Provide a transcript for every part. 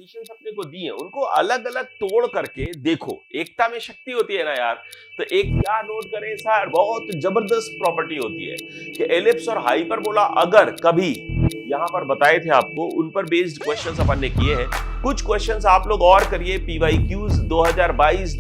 Conditions अपने को दी है उनको अलग अलग तोड़ करके देखो, एकता में शक्ति होती है ना यार। तो एक क्या नोट करें सर, बहुत जबरदस्त प्रॉपर्टी होती है कि एलिप्स और हाइपरबोला अगर कभी यहां पर बताए थे आपको, उन पर बेस्ड क्वेश्चंस अपन ने किए हैं। कुछ क्वेश्चंस आप लोग और करिए, पीवाईक्यूज 2022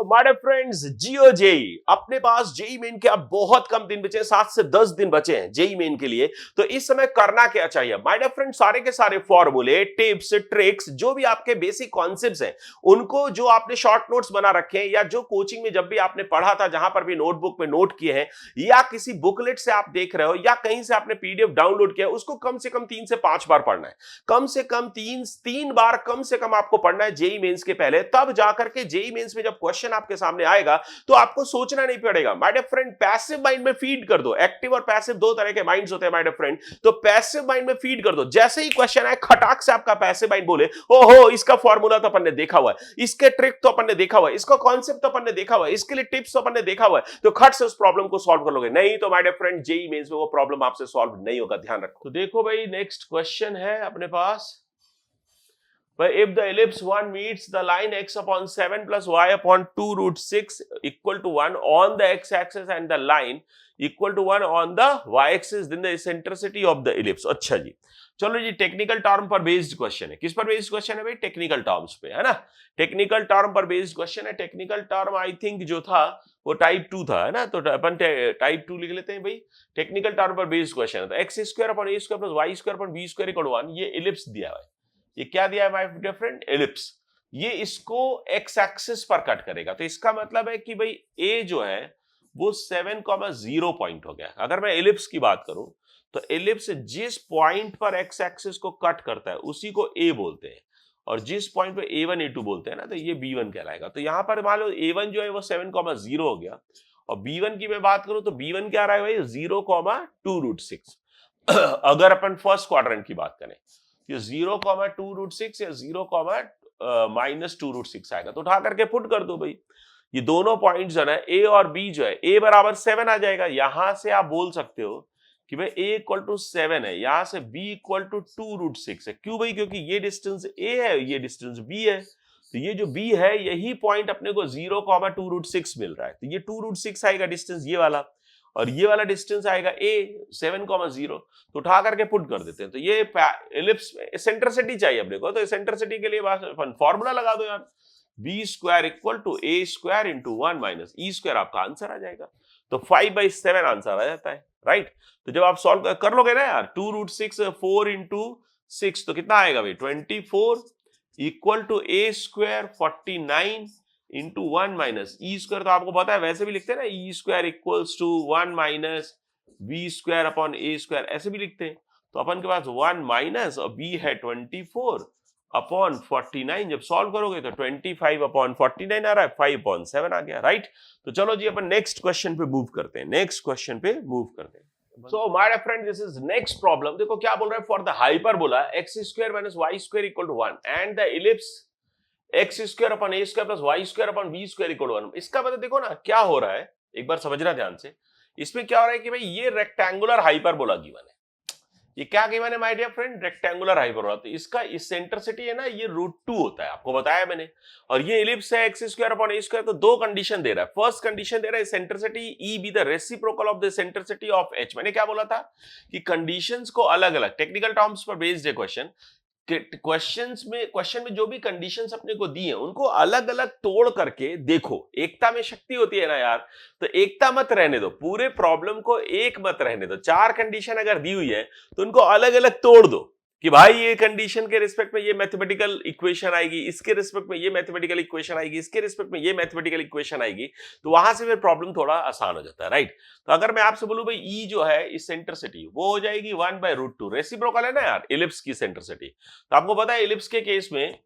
माय फ्रेंड्स, जियो जेई अपने पास जेई मेन के अब बहुत कम दिन बचे, 7 से 10 दिन बचे हैं जेई मेन के लिए। तो इस समय करना क्या चाहिए माय फ्रेंड्स, सारे के सारे फॉर्मूले, टिप्स, ट्रिक्स, जो भी आपके बेसिक कॉन्सेप्ट्स हैं उनको जो आपने शॉर्ट नोट्स बना रखे हैं या जो कोचिंग में जब भी आपने पढ़ा था, जहां पर भी नोटबुक में नोट किए हैं या किसी बुकलेट से आप देख रहे हो या कहीं से आपने पीडीएफ डाउनलोड किया, उसको कम से कम 3 से 5 बार पढ़ना है। कम से कम तीन बार कम से कम आपको पढ़ना है जेई मेंस के पहले, तब जाकर के जेई मेंस में जब क्वेश्चन आपके सामने आएगा तो आपको सोचना नहीं पड़ेगा। My dear friend, passive mind में फीड कर दो। एक्टिव और पैसिव दो तरह के माइंड्स होते हैं माय डियर फ्रेंड। तो पैसिव माइंड में फीड कर दो, जैसे ही क्वेश्चन आए खटाक से आपका पैसिव माइंड बोले ओहो इसका फॉर्मूला तो अपन ने देखा हुआ है, इसके ट्रिक तो अपन ने देखा हुआ है, इसका कॉन्सेप्ट तो अपन ने देखा हुआ है, इसके लिए टिप्स तो अपन ने देखा हुआ है, तो खट से उस प्रॉब्लम को सॉल्व कर लोगे। नहीं तो my dear friend JEE mains में वो प्रॉब्लम आपसे सॉल्व नहीं होगा, ध्यान रखो। तो देखो भाई, नेक्स्ट क्वेश्चन है अपने पास, but if the ellipse 1 meets the line x upon 7 plus y upon 2 root 6 equal to 1 on the x-axis and the line equal to 1 on the y-axis, then the eccentricity of the ellipse। अच्छा जी, चलो जी, technical term पर based question है। किस पर based question है भाई? Technical terms पे, है ना। टेक्निकल टर्म पर बेस्ड क्वेश्चन है। टेक्निकल टर्म आई थिंक जो था वो टाइप 2 था, है ना। तो अपन टाइप 2 लिख लेते हैं भाई। टेक्निकल टर्म पर बेस्ड क्वेश्चन है। तो x square upon a square plus y square upon b square equal to 1, ये एलिप्स दिया है। ये क्या दिया है माय डियर फ्रेंड? एलिप्स। ये इसको एक्स एक्सिस पर कट करेगा, तो इसका मतलब है कि भाई ए जो है वो 7,0 पॉइंट हो गया। अगर मैं एलिप्स की बात करूं तो एलिप्स जिस पॉइंट पर एक्स एक्सिस को कट करता है उसी को ए बोलते हैं, और जिस पॉइंट पे A1 A2 बोलते हैं ना, तो ये B1 कहलाएगा। तो यहां पर मान लो A1 जो है वो 7,0 हो गया, और B1 की मैं बात करूं तो B1 क्या रहा है भाई? 0,2 रूट 6। अगर अपन फर्स्ट क्वाड्रेंट की बात करें, ये 0,2 रूट 6 या 0,-2 रूट 6 आएगा। तो उठा करके पुट कर दो भाई, ये दोनों पॉइंट जो है ए और बी जो है, ए बराबर 7 आ जाएगा। यहां से आप बोल सकते हो कि भाई a इक्वल टू 7 है, यहां से b इक्वल टू 2 रूट 6 है। क्यों भाई? क्योंकि ये डिस्टेंस a है, ये डिस्टेंस b है। तो ये जो b है, यही पॉइंट अपने को 0,2 रूट 6 मिल रहा है। तो ये 2 रूट 6 आएगा डिस्टेंस, ये वाला, और ये वाला डिस्टेंस आएगा a 7,0। तो उठा करके पुट कर देते हैं। तो ये एलिप्स में एसेंट्रिसिटी चाहिए अपने को, तो एसेंट्रिसिटी के लिए फॉर्मूला लगा दो यार, b square equal to a square into 1 minus e square, आपका आंसर आ जाएगा। तो 5/7 आंसर आ जाता है, राइट। तो जब आप सॉल्व कर लोगे ना यार, 2 रूट 6 4 इंटू 6, तो कितना आएगा भाई? 24 equal to a square 49 into 1 minus e square. तो आपको पता है वैसे भी लिखते हैं ना, e square equals to 1 minus b square upon a square, ऐसे भी लिखते हैं। तो अपन के पास 1 माइनस और बी है 24 अपॉन 49। जब सॉल्व करोगे तो 25 अपॉन 49 आ रहा है, 5/7 आ गया, राइट। तो चलो जी, अपन नेक्स्ट क्वेश्चन पे मूव करते हैं। नेक्स्ट क्वेश्चन पे मूव करते हैं। So my dear friend, this is next problem। देखो क्या बोल रहा है, for the hyperbola x square minus y square equal to 1 and the ellipse x square upon a square plus y square upon b square equal to 1। इसका मतलब देखो ना क्या हो रहा है, एक बार समझना ध्यान से। इसमें क्या हो रहा है कि भाई ये रेक्टेंगुलर हाइपरबोला गिवन है। ये क्या गिवन है my dear friend? Rectangular hyperbola. तो इसका इसेंट्रिसिटी है ना, ये √2 होता है, आपको बताया मैंने। और ये एलिप्स है x square upon a square. तो दो कंडीशन दे रहा है। फर्स्ट कंडीशन दे रहा है eccentricity E be the reciprocal of the eccentricity of H। मैंने क्या बोला था कि कंडीशंस को अलग अलग, टेक्निकल टर्म्स पर बेस्ड है क्वेश्चन। क्वेश्चन में जो भी कंडीशंस अपने को दी है उनको अलग अलग तोड़ करके देखो, एकता में शक्ति होती है ना यार। तो एकता मत रहने दो, पूरे प्रॉब्लम को एक मत रहने दो। 4 कंडीशन अगर दी हुई है तो उनको अलग अलग तोड़ दो कि भाई ये कंडीशन के रिस्पेक्ट में ये मैथमेटिकल इक्वेशन आएगी, इसके रिस्पेक्ट में ये मैथमेटिकल इक्वेशन आएगी, इसके रिस्पेक्ट में ये मैथमेटिकल इक्वेशन आएगी। तो वहां से फिर प्रॉब्लम थोड़ा आसान हो जाता है, राइट। तो अगर मैं आपसे बोलूं भाई ई जो है इसेंट्रिसिटी वो हो जाएगी 1/√2, रेसिप्रोकल है ना यार इलिप्स की इसेंट्रिसिटी। तो आपको पता है इलिप्स के केस में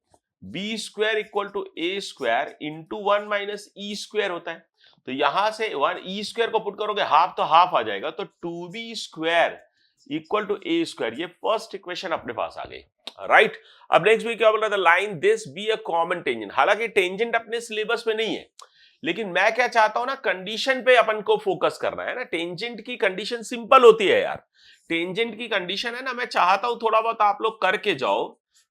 b square equal to a square into 1 minus e square होता है। तो यहां से 1 ई स्क्वायर को पुट करोगे, हाफ तो हाफ आ जाएगा, तो 2b square equal to a square. ये फर्स्ट इक्वेशन अपने पास आ गई, राइट। अब नेक्स्ट भी क्या बोल रहा था, line this be a common tangent. हालांकि टेंजेंट अपने सिलेबस में नहीं है, लेकिन मैं क्या चाहता हूं ना, कंडीशन पे अपन को फोकस करना है ना। टेंजेंट की कंडीशन सिंपल होती है यार, टेंजेंट की कंडीशन है ना, मैं चाहता हूं थोड़ा बहुत आप लोग करके जाओ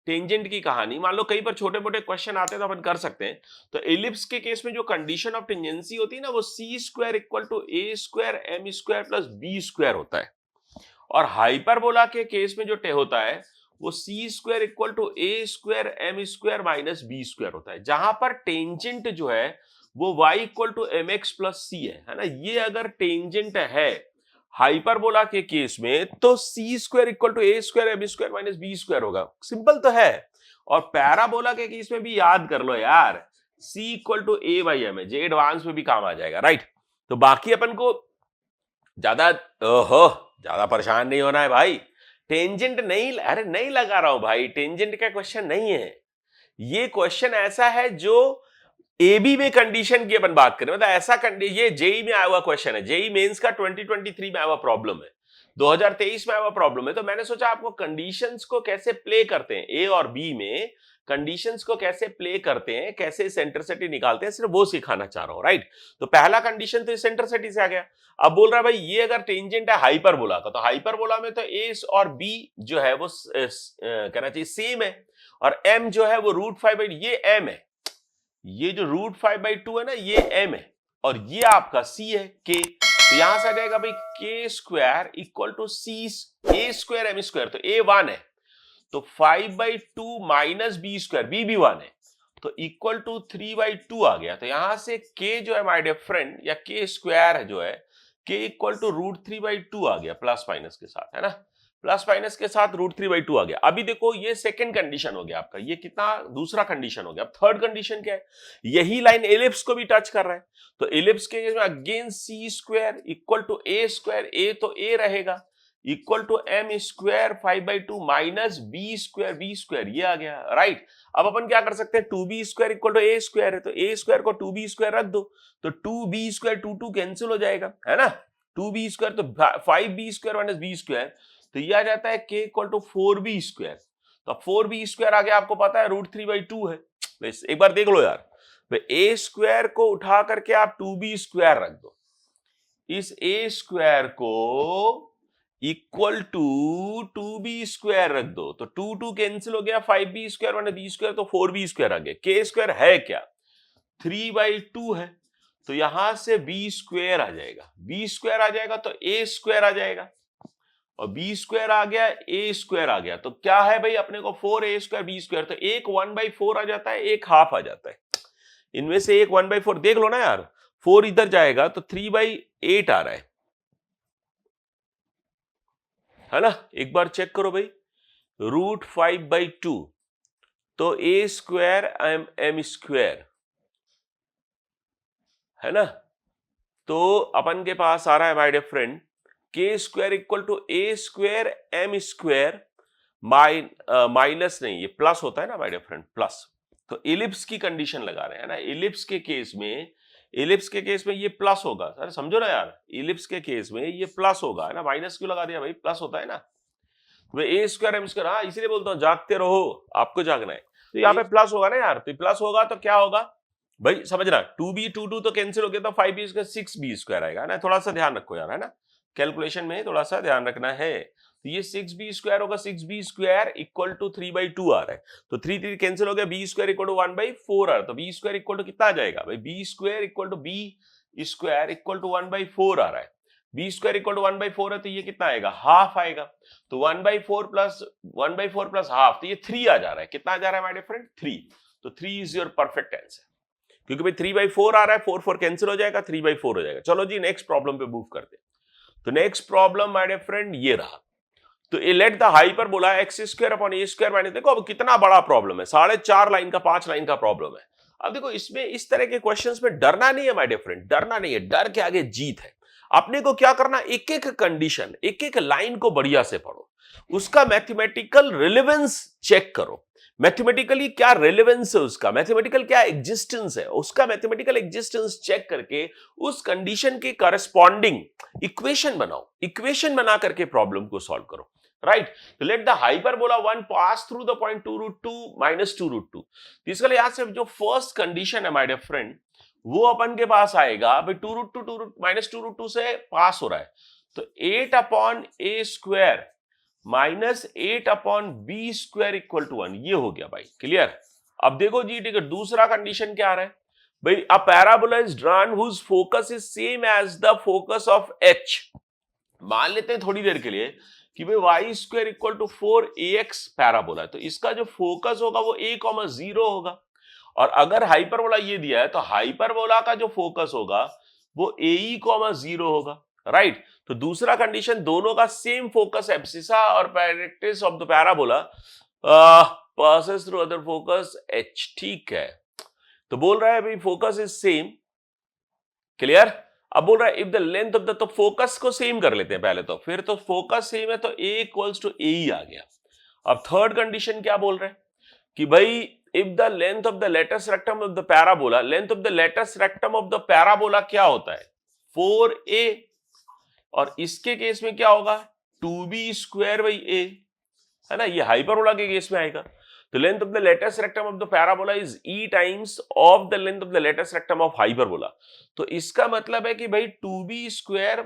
टेंजेंट की कहानी। मान लो कई बार छोटे मोटे क्वेश्चन आते हैं तो अपन कर सकते हैं। तो एलिप्स के केस में जो कंडीशन ऑफ टेंजेंसी होती है ना, वो c square equal to a square m square plus b square होता है। और हाइपरबोला के केस में जो होता है वो c square equal to a square m square minus b square होता है, जहां पर टेंजेंट जो है वो y equal to m x plus c है ना। ये अगर टेंजेंट है हाइपरबोला के केस में तो c square equal to a square m square minus b square होगा, सिंपल तो है। और पैराबोला के केस में भी याद कर लो यार, c equal to a by m है, जे एडवांस में भी काम आ जाएगा, राइट। तो बाकी अपन को ज्यादा परेशान नहीं होना है भाई। टेंजेंट नहीं, अरे नहीं लगा रहा हूं भाई, टेंजेंट का क्वेश्चन नहीं है ये। क्वेश्चन ऐसा है जो एबी में कंडीशन की अपन बात करें, मतलब ऐसा ये जेई में आया हुआ क्वेश्चन है, जेई मेंस का 2023 में आया हुआ प्रॉब्लम है, 2023 में आया हुआ प्रॉब्लम है। तो मैंने सोचा आपको कंडीशंस को कैसे प्ले करते हैं, ए और बी में कंडीशंस को कैसे प्ले करते हैं, कैसे सेंट्रिसिटी निकालते हैं, सिर्फ वो सिखाना चाह रहा हूं, राइट। तो पहला कंडीशन तो सेंट्रिसिटी से आ गया। अब बोल रहा है भाई ये अगर टेंजेंट है हाइपरबोला का, तो हाइपरबोला में तो ए और बी जो है वो कहना चाहिए सेम है, और एम जो है वो √5/, ये एम है, ये जो √5/2 है ना ये m है, और ये आपका c है k। तो यहां से आ जाएगा भाई k square equal to c a square m square, तो a 1 है, तो 5/2 माइनस बी स्क्वायर, b भी 1 है, तो इक्वल टू 3/2 आ गया। तो यहां से k जो है माय डियर फ्रेंड, या k स्क्वायर जो है k इक्वल टू √3/2 आ गया, प्लस माइनस के साथ, है ना, प्लस माइनस के साथ √3/2 आ गया। अभी देखो ये सेकंड कंडीशन हो गया आपका, ये कितना दूसरा कंडीशन हो गया। अब थर्ड कंडीशन क्या है, यही लाइन एलिप्स को भी टच कर रहा है, तो एलिप्स के केस में again c square equal to a square, a तो ए रहेगा, equal to m square 5/2 minus b square, ये आ गया, राइट। अब अपन क्या कर सकते हैं, 2b square equal to a square है, तो ए स्क्वायर को 2b स्क्वायर रख दो, तो 2b स्क्वायर 2 कैंसिल हो जाएगा, है ना, 2b स्क्वायर तो 5b square minus b square, तो ये आ जाता है k equal to 4b square. तो 4b स्क्वायर आ गया, आपको पता है √3/2 है। बस एक बार देख लो यार, a स्क्वायर को उठा करके आप 2b स्क्वायर रख दो, इस a स्क्वायर को इक्वल टू 2b स्क्वायर रख दो, तो 2 कैंसिल हो गया, 5b square minus b square, तो 4b स्क्वायर आ गया। k स्क्वायर है क्या, 3/2 है, तो यहां से b स्क्वायर आ जाएगा, b स्क्वायर आ जाएगा तो a स्क्वायर आ जाएगा, और बी स्क्वायर आ गया, ए स्क्वायर आ गया, तो क्या है भाई अपने को 4a स्क्वायर बी स्क्वायर, तो एक 1/4 आ जाता है, एक हाफ आ जाता है, इनमें से एक 1/4 देख लो ना यार, 4 इधर जाएगा तो 3/8 आ रहा है ना। एक बार चेक करो भाई, √5/2 तो ए स्क्वायर एम स्क्वायर, है ना। तो अपन के पास आ रहा है my dear friend k square equal to a square m square minus नहीं, ये प्लस होता है ना माय डियर फ्रेंड, प्लस। तो इलिप्स की कंडीशन लगा रहे हैं ना, इलिप्स के केस में ये प्लस होगा, अरे समझो ना यार, इलिप्स के केस में ये प्लस होगा, है ना, माइनस क्यों लगा दिया भाई, प्लस होता है ना, तो ए स्क्वायर एम स्क्वायर, हाँ इसीलिए बोलता हूँ जागते रहो, आपको जागना है, तो यहाँ पे प्लस होगा ना यार, तो प्लस होगा तो क्या होगा भाई, समझना, 2b 2 तो कैंसिल हो गया, तो 5b स्क्वायर 6b स्क्वायर आएगा ना, थोड़ा सा ध्यान रखो यार, है ना, कैलकुलेशन में थोड़ा सा ध्यान रखना है। तो ये 6b स्क्वायर होगा, 6b स्क्वायर इक्वल टू 3/2 आ रहा है, तो 3 कैंसिल हो गया, b स्क्वायर इक्वल टू 1/4 आ रहा है, तो b स्क्वायर इक्वल टू कितना आ जाएगा भाई, b स्क्वायर इक्वल टू 1/4 आ रहा है, b स्क्वायर इक्वल टू 1/4 है, तो ये कितना आएगा, हाफ आएगा, तो 1/4 प्लस हाफ, तो ये 3 आ जा रहा है, कितना आ जा रहा है माय डियर फ्रेंड, 3, तो 3 इज योर परफेक्ट आंसर, क्योंकि भाई 3/4 आ रहा है, 4 कैंसिल हो जाएगा, 3/4 हो जाएगा। चलो जी नेक्स्ट प्रॉब्लम पे मूव करते हैं। तो next problem my dear friend ये रहा, तो let the hyperbola x square upon a square minus, देखो अब कितना बड़ा प्रॉब्लम है, 4.5 लाइन का 5 लाइन का प्रॉब्लम है। अब देखो इसमें इस तरह के क्वेश्चंस में डरना नहीं है माय डियर फ्रेंड, डरना नहीं है, डर के आगे जीत है। अपने को क्या करना, एक एक कंडीशन, एक एक लाइन को बढ़िया से पढ़ो, उसका मैथमेटिकल रिलेवेंस चेक करो, मैथमेटिकली क्या रेलेवेंस है उसका, मैथमेटिकल क्या एग्जिस्टेंस है उसका, मैथमेटिकल एग्जिस्टेंस चेक करके उस कंडीशन के करस्पॉन्डिंग इक्वेशन बनाओ, इक्वेशन बना करके प्रॉब्लम को सॉल्व करो, राइट। तो let the hyperbola 1 pass through the point 2√2 - 2√2। इसके लिए यहां से जो फर्स्ट कंडीशन है माय डियर फ्रेंड, वो अपन के पास आएगा भाई 2√2 माइनस 2√2 से पास हो रहा है, तो 8/a² minus 8/b² equal to 1, ये हो गया भाई। क्लियर? अब देखो जी, ठीक है, दूसरा कंडीशन क्या आ रहा है भाई, a parabola is drawn whose focus is same as the focus of h. मान लेते हैं थोड़ी देर के लिए कि भाई y² equal to 4ax parabola है, तो इसका जो फोकस होगा वो a,0 होगा। और अगर हाइपरबोला ये दिया है तो हाइपरबोला का जो फोकस होगा वो ae,0 होगा, राइट। तो दूसरा कंडीशन, दोनों का सेम फोकस एब्सिसा और पैरेक्टिस of the parabola passes through other focus h, ठीक है। तो बोल रहा है भाई फोकस इज सेम। क्लियर? अब बोल रहा है if the length of the, तो फोकस को सेम कर लेते हैं पहले, तो फिर तो फोकस सेम है तो a इक्वल्स टू ए आ गया। अब थर्ड कंडीशन क्या बोल रहे हैं कि भाई if the length of the latus rectum of the parabola, length of the latus rectum of the parabola क्या होता है 4a, और इसके केस में क्या होगा 2b²a, है ना, ये हाइपरबोला के केस में आएगा। तो length of the latus rectum of the parabola is e times of the length of the latus rectum of hyperbola. तो इसका मतलब है कि भाई 2b²,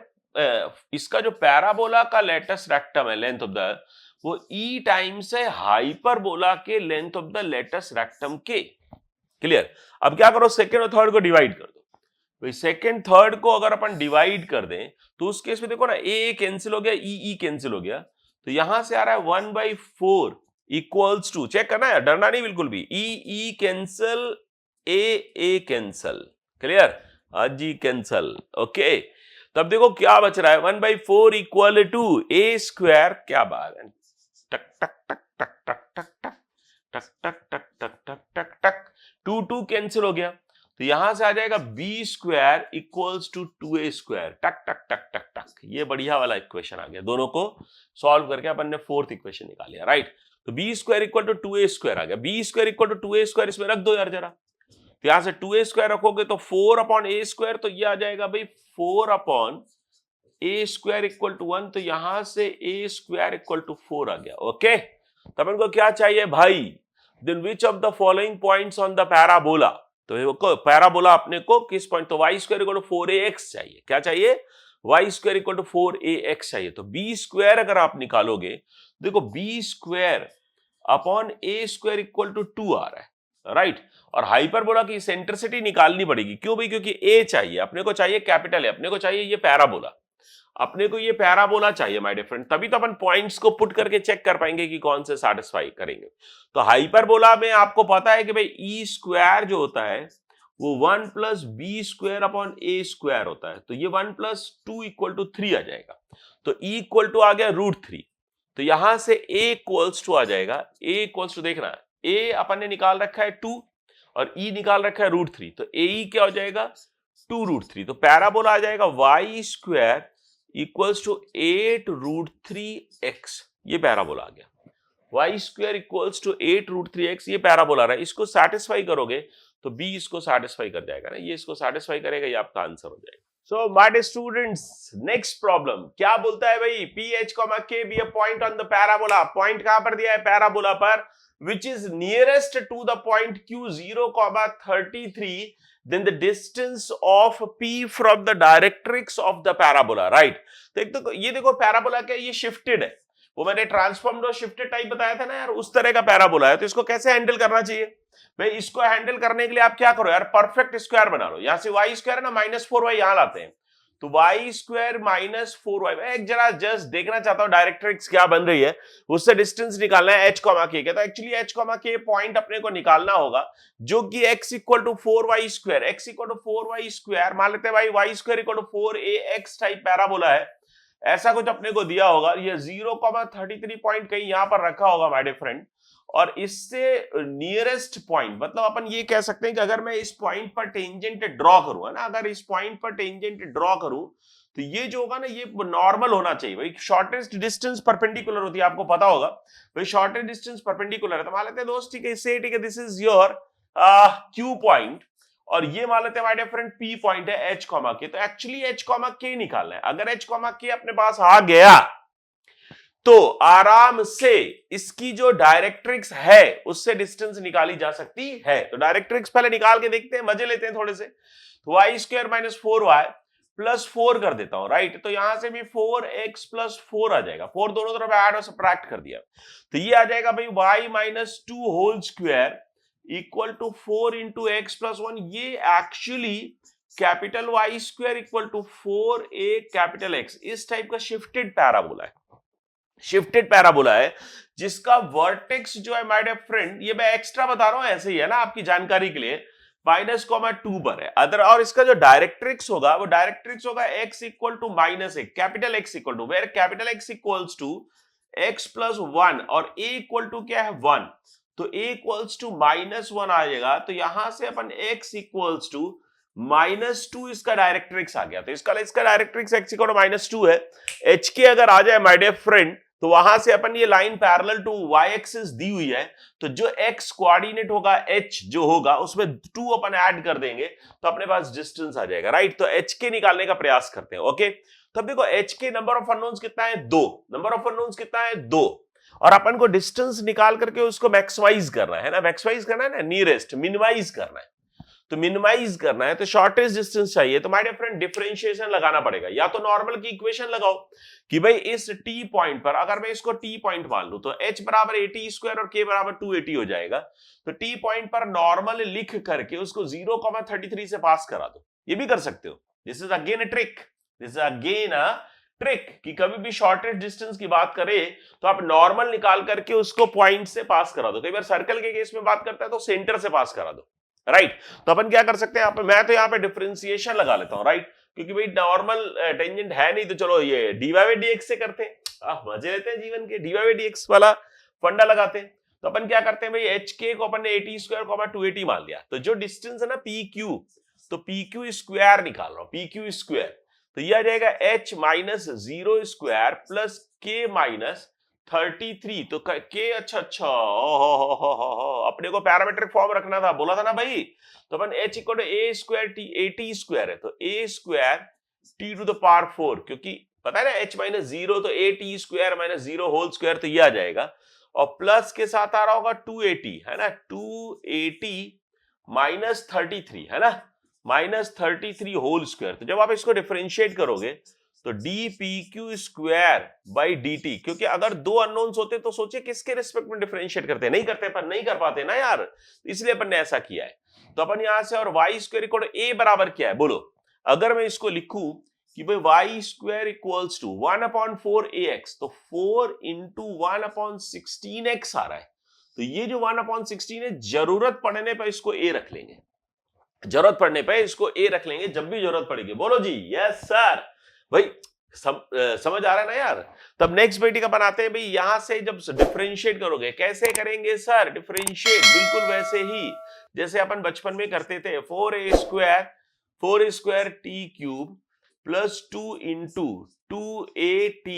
इसका जो पैराबोला का लेटेस्ट रेक्टम है लेंथ ऑफ द, वो e टाइम्स है हाइपरबोला के length of the latus rectum के। क्लियर? अब क्या करो, सेकेंड और थर्ड को डिवाइड कर दो। भाई सेकेंड थर्ड को अगर अपन डिवाइड कर दें तो उस केस में देखो ना, ए कैंसिल हो गया, ई कैंसिल हो गया, तो यहां से आ रहा है 1/4 इक्वल्स टू, चेक करना है, डरना नहीं बिल्कुल भी, ई कैंसिल, ए कैंसिल। क्लियर? जी कैंसिल, ओके। तब देखो क्या बच रहा है 1/4 इक्वल टू a², क्या बात है, टक टक टक टक टक टक टक टक टक टक टक टक टक टक, 2 कैंसिल हो गया, तो यहां से आ जाएगा b² इक्वल्स टू 2a², टक टक टक टक टक। ये बढ़िया वाला इक्वेशन आ गया, दोनों को सॉल्व करके अपन ने फोर्थ इक्वेशन निकाल लिया, राइट। तो b² इक्वल टू 2a² आ गया, b² इक्वल टू 2a², इसमें रख दो यार जरा, तो यहां से 2a² रखोगे तो 4/a², तो ये आ जाएगा भाई 4/a² इक्वल टू 1, तो यहां से a² इक्वल टू 4 आ गया, ओके। तब इनको क्या चाहिए भाई, then which of the following points on the parabola, तो पैराबोला अपने को किस पॉइंट, तो y² इक्वल टू 4ax चाहिए, क्या चाहिए, y² इक्वल टू 4ax चाहिए। तो b² अगर आप निकालोगे, देखो b² upon a² equal to 2 आ रहा है, राइट। और हाइपरबोला की सेंट्रिसिटी निकालनी पड़ेगी, क्यों भाई, क्योंकि a चाहिए अपने को, चाहिए कैपिटल है अपने को, चाहिए ये पैराबोला, अपने को ये पैराबोला चाहिए माय डियर फ्रेंड, तभी तो अपन पॉइंट्स को पुट करके चेक कर पाएंगे कि कौन से सैटिस्फाई करेंगे। तो हाइपरबोला में आपको पता है कि भाई e² जो होता है वो 1 + b² अपॉन a² होता है, तो ये 1 + 2 इक्वल टू 3 आ जाएगा, तो e इक्वल टू आ गया √3, तो यहां से a इक्वल्स टू आ जाएगा, a इक्वल्स टू देखना, a अपन ने निकाल रखा है 2 और e निकाल रखा है √3, तो ae क्या हो जाएगा 2√3, तो पैराबोला आ जाएगा y² इक्वल्स टू 8√3x, ये पैराबोला आ गया, y² इक्वल्स टू 8√3x, ये पैराबोला रहा है। इसको सेटिस्फाई करोगे तो b इसको सेटिस्फाई कर जाएगा ना, ये इसको सेटिस्फाई करेगा, ये आपका आंसर हो जाएगा। So my dear students, next problem क्या बोलता है भाई, ph, k be a point on the parabola, point कहां पर दिया है पैराबोला पर, which is nearest to the point q0, 33, then the distance of p from the directrix of the parabola, right। तो एक तो ये देखो पैराबोला क्या, ये शिफ्टेड है, वो मैंने ट्रांसफॉर्म्ड और शिफ्टेड टाइप बताया था ना यार, उस तरह का पैराबोला है। तो इसको कैसे हैंडल करना चाहिए भाई, इसको हैंडल करने के लिए आप क्या करो यार, परफेक्ट स्क्वायर बना लो, यहां से y² है ना -4y यहां लाते हैं, तो y² -4y, मैं एक जरा जस्ट देखना चाहता हूं डायरेक्ट्रिक्स क्या बन रही है, उससे डिस्टेंस निकालना है h, k का, तो एक्चुअली h, k पॉइंट अपने को निकालना होगा जो कि x equal to 4y², x equal to 4y², मान लेते हैं भाई y² equal to 4ax type parabola है, ऐसा कुछ अपने को दिया होगा, ये 0,33 पॉइंट कहीं यहां पर रखा होगा माय डियर फ्रेंड, और इससे नियरेस्ट पॉइंट, मतलब अपन ये कह सकते हैं कि अगर मैं इस पॉइंट पर टेंजेंट ड्रॉ करूं, है ना, अगर इस पॉइंट पर टेंजेंट ड्रॉ करूं तो ये जो होगा ना, ये नॉर्मल होना चाहिए भाई, शॉर्टेस्ट डिस्टेंस परपेंडिकुलर होती है, आपको पता होगा भाई, शॉर्टेस्ट डिस्टेंस परपेंडिकुलर है, तो मान लेते हैं दोस्त, ठीक है, इससे ठीक है, this is your Q point, और ये मान लेते हैं हमारे फ्रेंड P पॉइंट है h, k, तो एक्चुअली h, k निकालना है। अगर h, k अपने पास आ गया तो आराम से इसकी जो डायरेक्ट्रिक्स है उससे डिस्टेंस निकाली जा सकती है। तो डायरेक्ट्रिक्स पहले निकाल के देखते हैं, मजे लेते हैं थोड़े से। तो Y square minus 4y plus 4 कर देता हूं, राइट। तो यहां से भी 4x प्लस 4 आ जाएगा, 4 दोनों तरफ ऐड और सब्ट्रैक्ट कर दिया, तो ये आ जाएगा भाई y minus 2 whole square equal to 4 into x plus 1। ये actually capital Y square equal to 4a capital X, इस टाइप का शिफ्टेड पैराबोला है। शिफ्टेड पैराबोला है जिसका वर्टेक्स जो है माय डियर फ्रेंड, ये मैं एक्स्ट्रा बता रहा हूं, ऐसे ही है ना आपकी जानकारी के लिए, -2 पर है अदर। और इसका जो डायरेक्ट्रिक्स होगा वो डायरेक्ट्रिक्स होगा x equal to -1, capital X equal to, where capital X equals to x plus 1 और a इक्वल टू क्या है 1, तो a इक्वल्स टू -1 आ जाएगा। तो यहां से अपन x इक्वल्स टू -2 इसका डायरेक्ट्रिक्स आ गया। तो इसका डायरेक्ट्रिक्स x इक्वल टू -2 है। h के अगर आ जाए माय डियर फ्रेंड, तो वहां से अपन ये line parallel to y axis दी हुई है, तो जो x कोऑर्डिनेट होगा h जो होगा उसमें 2 अपन ऐड कर देंगे तो अपने पास डिस्टेंस आ जाएगा, राइट। तो h के निकालने का प्रयास करते हैं, ओके। तो अब देखो h के नंबर ऑफ अननोन्स कितना है 2, नंबर ऑफ अननोन्स कितना है 2, और अपन को डिस्टेंस निकाल करके उसको मैक्सिमाइज करना है ना, मैक्सिमाइज करना है ना, नियरेस्ट मिनिमाइज करना है। तो मिनिमाइज करना है तो शॉर्टेस्ट डिस्टेंस चाहिए, तो माय डियर फ्रेंड डिफरेंशिएशन लगाना पड़ेगा। या तो नॉर्मल की इक्वेशन लगाओ कि भाई इस t पॉइंट पर अगर मैं इसको t पॉइंट मान लूं तो h बराबर 80 स्क्वायर और k बराबर 280 हो जाएगा। तो t पॉइंट पर नॉर्मल लिख करके उसको 0,33 से पास करा दो, ये भी कर सकते हो। This is again a trick, this is again a trick कि कभी भी शॉर्टेस्ट डिस्टेंस की बात करें तो आप नॉर्मल निकाल करके उसको पॉइंट से पास करा दो। कई बार सर्कल के केस में बात करता है तो सेंटर से पास करा दो, राइट। तो अपन क्या कर सकते हैं, मैं तो यहाँ पे डिफरेंशिएशन लगा लेता हूँ, राइट, क्योंकि भाई नॉर्मल टेंजेंट है नहीं, तो चलो ये dy बाई dx से करते हैं, मजे लेते हैं जीवन के, dy बाई dx वाला फंडा लगाते हैं। तो अपन क्या करते हैं भाई, hk को अपन ने 80 स्क्वायर 280 मान लिया, तो जो डिस्टेंस है ना pq, तो pq स्क्वायर निकाल रहा हूं, pq स्क्वायर, तो ये आ जाएगा h minus 0 square plus k minus 33। तो के अच्छा हो अपने को पैरामीट्रिक फॉर्म रखना था, बोला था ना भाई। तो अपन h equal to a square t, 80 square है तो a square t to the power 4, क्योंकि पता है ना h माइनस 0 तो a t square minus 0 whole square, तो ये आ जाएगा। और प्लस के साथ आ रहा होगा 280, है ना, 280 माइनस 33, है ना, माइनस 33 होल स्क्वायर। तो जब आप इसको डिफरेंशिएट करोगे तो dpq स्क्वायर बाई dt, क्योंकि अगर दो अननोन्स होते तो सोचिए किसके रिस्पेक्ट में डिफरेंशिएट करते, नहीं करते, पर नहीं कर पाते ना यार, इसलिए अपन ने ऐसा किया है। तो अपन यहां से, और y square equal to a बराबर क्या है बोलो, अगर मैं इसको लिखूं कि भाई y square equals to 1/4ax, तो 4 इंटू 1/16x आ रहा है। तो ये जो 1/16 है, जरूरत पड़ने पर इसको a रख लेंगे, जरूरत पड़ने पर इसको a रख लेंगे, जब भी जरूरत पड़ेगी। बोलो जी यस सर, भाई समझ आ रहा है ना यार। तब नेक्स्ट बेटी का बनाते हैं भाई, यहां से जब डिफरेंशिएट करोगे, कैसे करेंगे सर डिफरेंशिएट, बिल्कुल वैसे ही जैसे अपन बचपन में करते थे, 4 square T cube plus 2 into 2at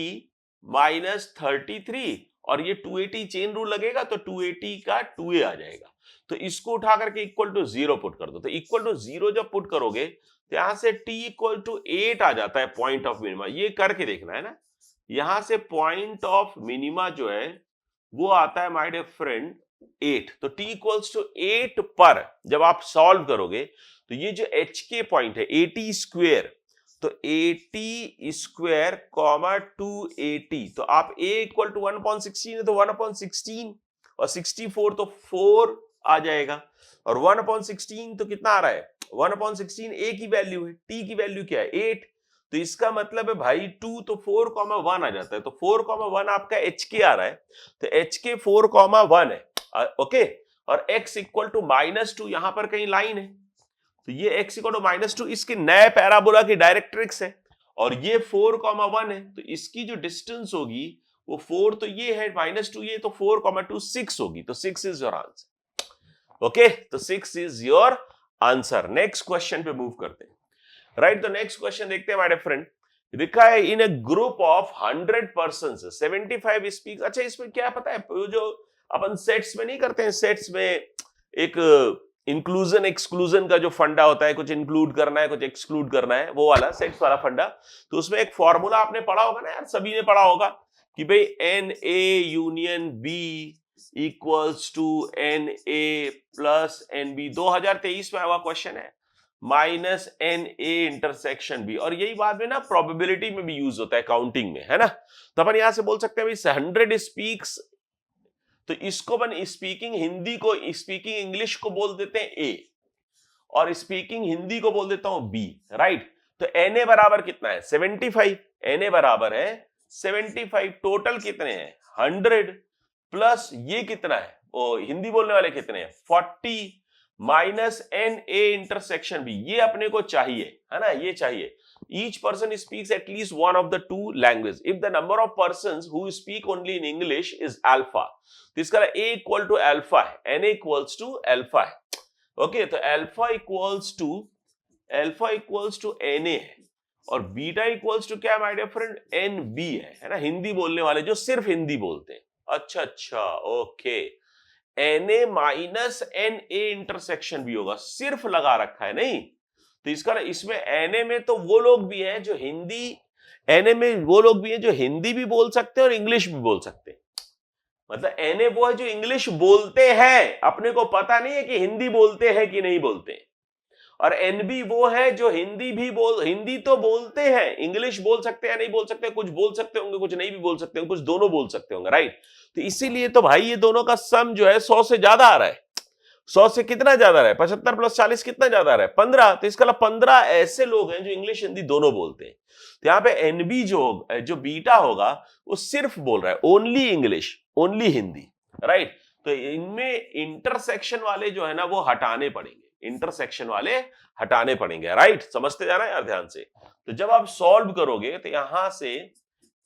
minus 33, और ये 280 चेन रूल लगेगा तो 280 का 2a आ जाएगा। तो इसको उठा करके इक्वल टू 0 पुट कर दो। तो इक्वल टू 0 जब पुट करोगे तो यहां से t इक्वल टू 8 आ जाता है पॉइंट ऑफ मिनिमा। ये करके देखना है ना, यहां से पॉइंट ऑफ मिनिमा जो है वो आता है माय डियर फ्रेंड 8। तो t इक्वल्स टू 8 पर जब आप सॉल्व करोगे तो ये जो h के पॉइंट है 80 स्क्वायर, तो 80 स्क्वायर कॉमा 280, तो आप a इक्वल टू 1/16 है तो 1/16 और 64 तो 4 आ जाएगा, और 1/16 तो कितना आ रहा है, 1/16 a की वैल्यू है, t की वैल्यू क्या है 8, तो इसका मतलब है भाई 2 तो 4,1 आ जाता है। तो 4,1 आपका HK आ रहा है, तो HK 4,1 है, ओके। और x इक्वल टू -2 यहां पर कहीं लाइन है, तो ये x इक्वल टू -2 इसके नए पैराबोला की डायरेक्ट्रिक्स है, और ये 4,1 है, तो इसकी जो डिस्टेंस होगी वो 4 तो ये है, -2 ये, तो 4,2 6 होगी, तो 6 इज योर आंसर, ओके। तो 6 is your answer. Next question पे मूव करते हैं, राइट। तो नेक्स्ट क्वेश्चन देखते हैं हमारे फ्रेंड, लिखा है in a group of 100 persons 75 speaks. अच्छा इसमें क्या पता है, जो अपन सेट्स में नहीं करते हैं, सेट्स में एक इंक्लूजन एक्सक्लूजन का जो फंडा होता है, कुछ इंक्लूड करना है कुछ एक्सक्लूड करना है, वो वाला सेट्स वाला फंडा। तो उसमें एक फॉर्मूला आपने पढ़ा होगा ना यार, सभी ने पढ़ा होगा कि भाई n a union b equals to n a plus n b, 2023 में आया क्वेश्चन है, minus n a intersection b. और यही बात में ना प्रोबेबिलिटी में भी यूज होता है, काउंटिंग में, है ना। तो अपन यहां से बोल सकते हैं भाई 100 स्पीक्स, तो इसको अपन स्पीकिंग हिंदी को, स्पीकिंग इंग्लिश को बोल देते हैं ए, और स्पीकिंग हिंदी को बोल देता हूं बी, राइट। तो एन ए बराबर कितना है 75, एन ए बराबर है 75, टोटल कितने हैं 100, प्लस ये कितना है, ओ हिंदी बोलने वाले कितने हैं 40, minus n a intersection b, ये अपने को चाहिए, है ना, ये चाहिए। Each person speaks at least one of the two languages. If the number of persons who speak only in English is alpha, तो इसका A equal to alpha है, N equals to alpha है, ओके। तो alpha equals to Na है, और beta equals to क्या my dear friend NB है ना, हिंदी बोलने वाले जो सिर्फ हिंदी बोलते हैं। अच्छा, okay. Na minus Na intersection भी होगा, सिर्फ लगा रखा है, नहीं। तो इसका इसमें एनए में तो वो लोग भी हैं जो हिंदी, एनए में वो लोग भी हैं जो हिंदी भी बोल सकते हैं और इंग्लिश भी बोल सकते हैं। मतलब एनए वो है जो इंग्लिश बोलते हैं, अपने को पता नहीं है कि हिंदी बोलते हैं कि नहीं बोलते हैं। और एनबी वो है जो हिंदी तो बोलते हैं, इंग्लिश बोल सकते हैं नहीं बोल सकते, कुछ बोल सकते होंगे, कुछ नहीं भी बोल सकते होंगे, कुछ दोनों बोल सकते होंगे, राइट। तो इसीलिए तो भाई ये दोनों का सम जो है 100 से ज्यादा आ रहा है। 100 से कितना ज्यादा रहा है, 75 प्लस 40 कितना ज्यादा रहा है 15। तो इसका 15 ऐसे लोग हैं जो इंग्लिश हिंदी दोनों बोलते हैं। तो यहाँ पे एनबी जो बीटा होगा वो सिर्फ बोल रहा है only English, only Hindi, right. तो इनमें इंटरसेक्शन वाले जो है ना वो हटाने पड़ेंगे, इंटरसेक्शन वाले हटाने पड़ेंगे, राइट। समझते जाना यार ध्यान से। तो जब आप सॉल्व करोगे तो यहां से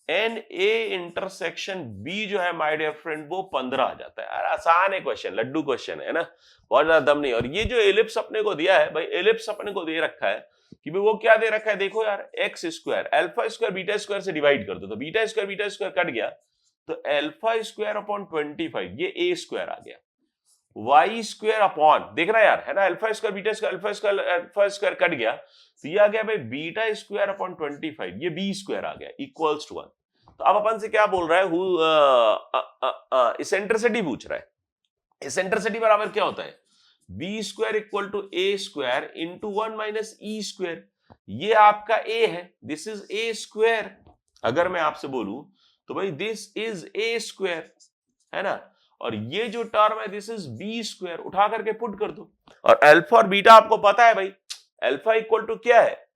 एन ए इंटरसेक्शन बी जो है माय डियर फ्रेंड वो 15 आ जाता है। यार आसान है क्वेश्चन, लड्डू क्वेश्चन है ना, बहुत ज्यादा दम नहीं। और ये जो एलिप्स अपने को दिया है भाई, एलिप्स अपने को दे रखा है कि भाई वो क्या दे रखा है, देखो यार x square alpha square beta square से डिवाइड कर दो, तो बीटा स्क्वायर कट गया, तो अल्फा स्क्वायर अपॉन 25 ये ए स्क्वायर आ गया, वाई स्क्वायर अपॉन, देख रहा है यार, है ना, alpha square beta square alpha square cut गया, तो ये आ गया भाई बीटा स्क्वायर अपॉन 25, ये बी स्क्वायर आ गया इक्वल्स टू 1। तो अब अपन से क्या बोल रहा है, इसेंट्रिसिटी पूछ रहा है। इसेंट्रिसिटी बराबर क्या होता है, b square equal to a square into 1 minus e square. ये आपका ए है, दिस इज ए स्क्वायर। अगर मैं आपसे बोलूं तो भाई दिस इज ए स्क्वायर, है ना, और ये जो टर्म है दिस इज बी स्क्वायर, उठा करके पुट कर दो। और अल्फा और बीटा आपको पता है भाई, अल्फा इक्वल टू क्या है,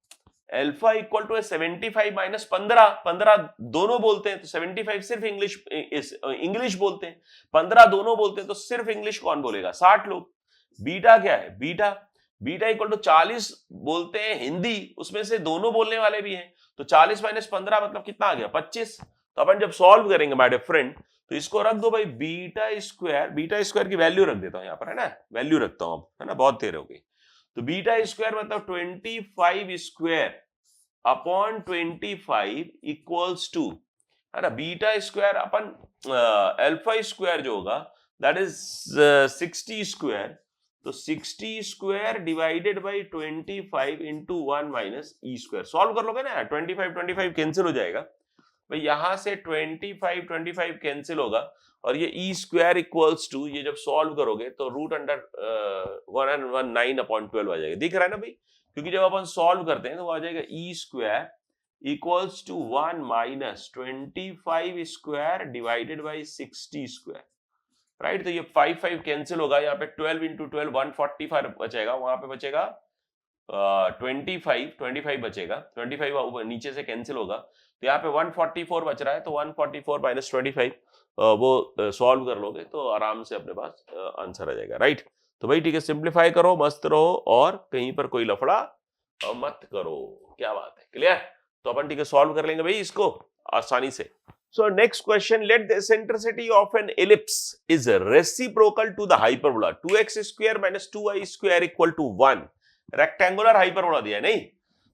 अल्फा इक्वल टू 75 माइनस 15, 15 दोनों बोलते हैं तो 75 सिर्फ इंग्लिश बोलते हैं, 15 दोनों बोलते हैं तो सिर्फ इंग्लिश कौन बोलेगा 60 लोग। बीटा क्या है, बीटा इक्वल टू 40 बोलते हैं हिंदी, उसमें से दोनों बोलने वाले भी हैं, तो 40 माइनस 15 मतलब कितना आ गया 25। तो अपन जब सॉल्व करेंगे माय डियर फ्रेंड तो इसको रख दो भाई बीटा स्क्वायर की वैल्यू रख देता हूं यहां पर, है ना, वैल्यू रखता हूं अब, है ना, बहुत देर हो गई। तो बीटा स्क्वायर मतलब 25 स्क्वायर अपॉन 25 इक्वल्स टू, है ना, beta square upon alpha square जो होगा दैट इज 60 स्क्वायर, तो 60 square divided by 25 into 1 minus e square. Solve कर लोगे ना, 25 कैंसिल हो जाएगा भाई, यहां से 25 कैंसिल होगा, और ये ई स्क्वायर इक्वल्स टू, ये जब सॉल्व करोगे तो रूट अंडर 119/12 आ जाएगा, दिख रहा है ना भाई, क्योंकि जब अपन सॉल्व करते हैं तो वो आ जाएगा e square equals to 1 minus 25 square divided by 60 square, right. तो ये 5 कैंसिल होगा, यहाँ पे 12 इंटू 12 145 बचेगा, वहां पे बचेगा 25 बचेगा, 25 नीचे से कैंसिल होगा, तो यहाँ पे 144 बच रहा है, तो 144 माइनस 25 वो सॉल्व कर लोगे तो आराम से अपने पास आंसर आ जाएगा, राइट। तो भाई ठीक है, सिंप्लीफाई करो, मस्त रहो, और कहीं पर कोई लफड़ा मत करो, क्या बात है, क्लियर। तो अपन ठीक है सॉल्व कर लेंगे भाई इसको आसानी से। So next question, let the eccentricity of an ellipse is reciprocal to the hyperbola 2x square minus 2y square equal to 1। Rectangular hyperbola दिया है, नहीं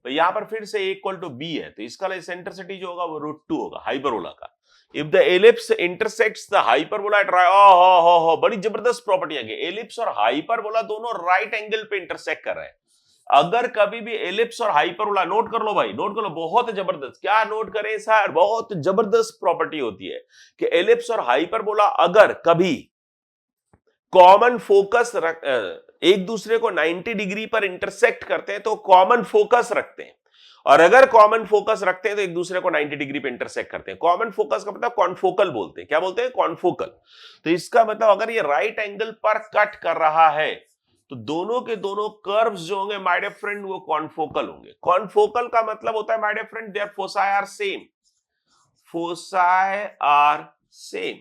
तो यहां पर फिर से a इक्वल टू b है, तो इसका इसेंट्रिसिटी जो होगा वो √2 होगा हाइपरबोला का। If the ellipse intersects the hyperbola at बड़ी जबरदस्त प्रॉपर्टी है, एलिप्स और हाइपरबोला दोनों राइट एंगल पे इंटरसेक्ट कर रहे हैं। अगर कभी भी एलिप्स और हाइपरबोला, नोट कर लो भाई, नोट कर लो, बहुत जबरदस्त, क्या नोट करें सर, बहुत जबरदस्त प्रॉपर्टी होती है कि एलिप्स और हाइपरबोला अगर कभी कॉमन फोकस एक दूसरे को 90 डिग्री पर इंटरसेक्ट करते हैं तो कॉमन फोकस रखते हैं, और अगर कॉमन फोकस रखते हैं तो एक दूसरे को 90 डिग्री पे इंटरसेक्ट करते हैं। कॉमन फोकस का मतलब कॉन्फोकल बोलते हैं। क्या बोलते हैं? कॉन्फोकल। तो इसका मतलब अगर ये राइट एंगल पर कट कर रहा है तो दोनों के दोनों कर्व्स जो होंगे माय डियर फ्रेंड वो कॉन्फोकल होंगे। कॉन्फोकल का मतलब होता है my dear friend there foci are same, foci are same,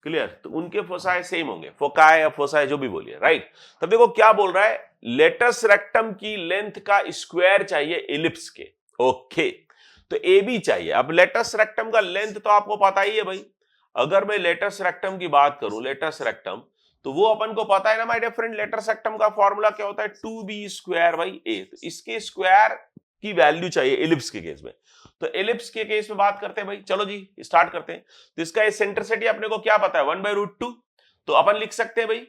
clear? तो उनके फोसाई सेम होंगे, फोकाई या फोसाई जो भी बोलिए, राइट? तब देखो क्या बोल रहा है, लेटस रेक्टम की लेंथ का स्क्वायर चाहिए एलिप्स के। ओके, तो ए बी चाहिए। अब लेटस रेक्टम का लेंथ तो आपको पता ही है भाई, अगर मैं लेटस रेक्टम की बात करूं, लेटस रेक्टम, तो वो अपन को पता है ना my dear friend, latus rectum का फॉर्मूला क्या होता है, 2b² बाई ए। तो इसके स्क्वायर की वैल्यू चाहिए एलिप्स के केस में। तो एलिप्स के केस में बात करते हैं भाई, चलो जी स्टार्ट करते हैं। तो इसका एसेंट्रिसिटी अपने को क्या पता है, 1/√2। तो अपन लिख सकते हैं भाई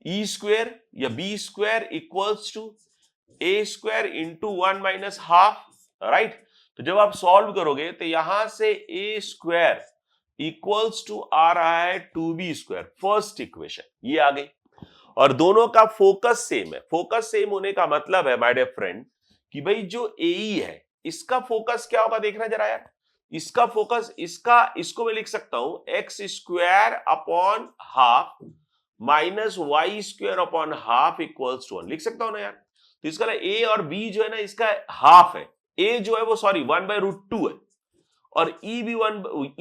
ई स्क्वायर या b square equals to a square into 1 minus half, right? तो जब आप सॉल्व करोगे तो यहां से ए स्क्वायर इक्वल्स टू आ रहा है 2b², फर्स्ट इक्वेशन ये आ गई। और दोनों का फोकस सेम है। फोकस सेम होने का मतलब है माय डियर फ्रेंड कि भाई जो AE है इसका फोकस क्या होगा, देखना जरा यार, इसका फोकस, इसको मैं लिख सकता हूं x² upon half minus y² upon half equals to 1, लिख सकता हूं ना यार? तो इसका A और B जो है ना, इसका हाफ है, A जो है वो सॉरी 1/√2 है और E भी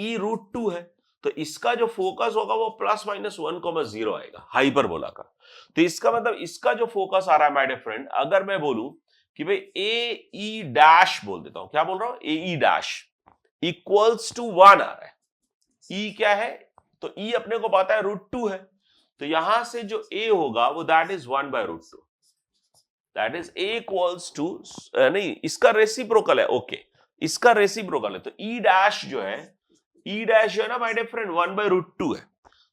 E√2 है। तो इसका जो फोकस होगा वो +-1,0 आएगा हाइपरबोला का। तो इसका मतलब इसका जो फोकस आ रहा है माय डियर फ्रेंड, अगर मैं बोलूं कि भाई AE' बोल देता हूं, क्या बोल रहा हूं, AE' इक्वल्स टू 1 आ रहा है। E क्या है, तो E अपने को पता है √2 है, तो यहां से जो A होगा वो that is 1/√2, that is A equals to, नहीं इसका रेसिप्रोकल है, ओके इसका रेसिप्रोकल है। तो E' जो है, E' जो है ना माय डियर फ्रेंड 1/√2 है।